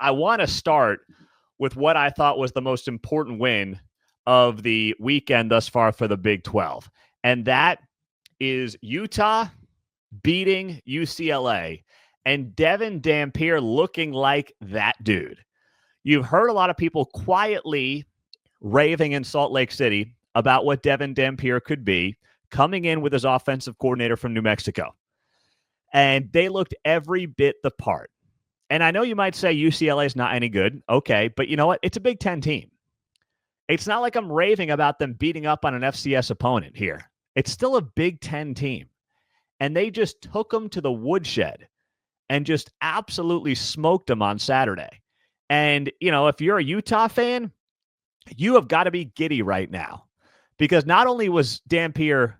I want to start with what I thought was the most important win of the weekend thus far for the Big 12. And that is Utah beating UCLA and Devin Dampier looking like that dude. You've heard a lot of people quietly raving in Salt Lake City about what Devin Dampier could be coming in with his offensive coordinator from New Mexico. And they looked every bit the part. And I know you might say UCLA is not any good. Okay, but you know what? It's a Big Ten team. It's not like I'm raving about them beating up on an FCS opponent here. It's still a Big Ten team. And they just took them to the woodshed and just absolutely smoked them on Saturday. And, you know, if you're a Utah fan, you have got to be giddy right now because not only was Dampier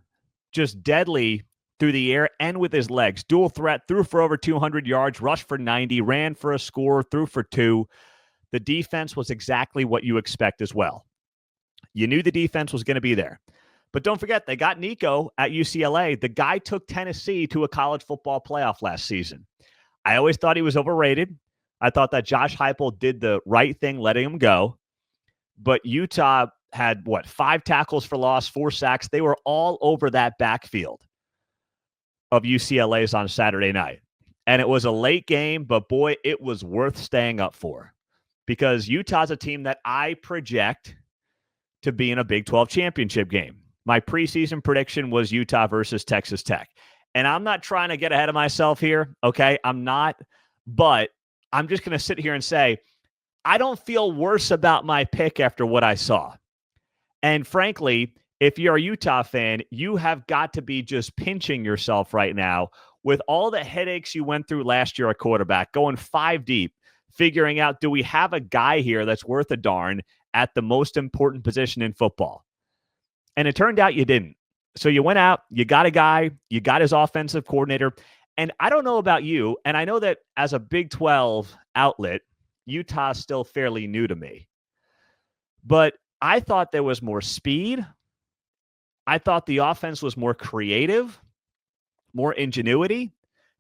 just deadly through the air and with his legs, dual threat, threw for over 200 yards, rushed for 90, ran for a score, threw for 2. The defense was exactly what you expect as well. You knew the defense was going to be there. But don't forget, they got Nico at UCLA. The guy took Tennessee to a college football playoff last season. I always thought he was overrated. I thought that Josh Heupel did the right thing letting him go. But Utah had, 5 tackles for loss, 4 sacks. They were all over that backfield of UCLA's on Saturday night. And it was a late game, but boy, it was worth staying up for because Utah's a team that I project to be in a Big 12 championship game. My preseason prediction was Utah versus Texas Tech. And I'm not trying to get ahead of myself here, okay? I'm not, but I'm just going to sit here and say, I don't feel worse about my pick after what I saw. And frankly, if you're a Utah fan, you have got to be just pinching yourself right now with all the headaches you went through last year at quarterback, going 5 deep, figuring out, do we have a guy here that's worth a darn at the most important position in football? And it turned out you didn't. So you went out, you got a guy, you got his offensive coordinator. And I don't know about you, and I know that as a Big 12 outlet, Utah's still fairly new to me. But I thought there was more speed. I thought the offense was more creative, more ingenuity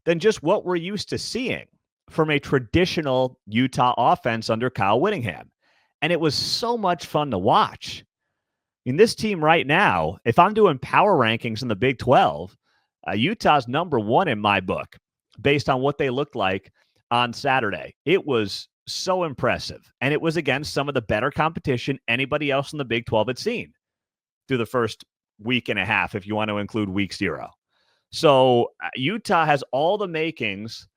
than just what we're used to seeing from a traditional Utah offense under Kyle Whittingham. And it was so much fun to watch. In this team right now, if I'm doing power rankings in the Big 12, Utah's number 1 in my book based on what they looked like on Saturday. It was so impressive. And it was against some of the better competition anybody else in the Big 12 had seen through the first week and a half, if you want to include week 0. So Utah has all the makings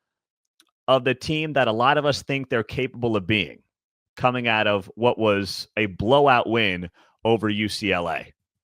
of the team that a lot of us think they're capable of being coming out of what was a blowout win over UCLA.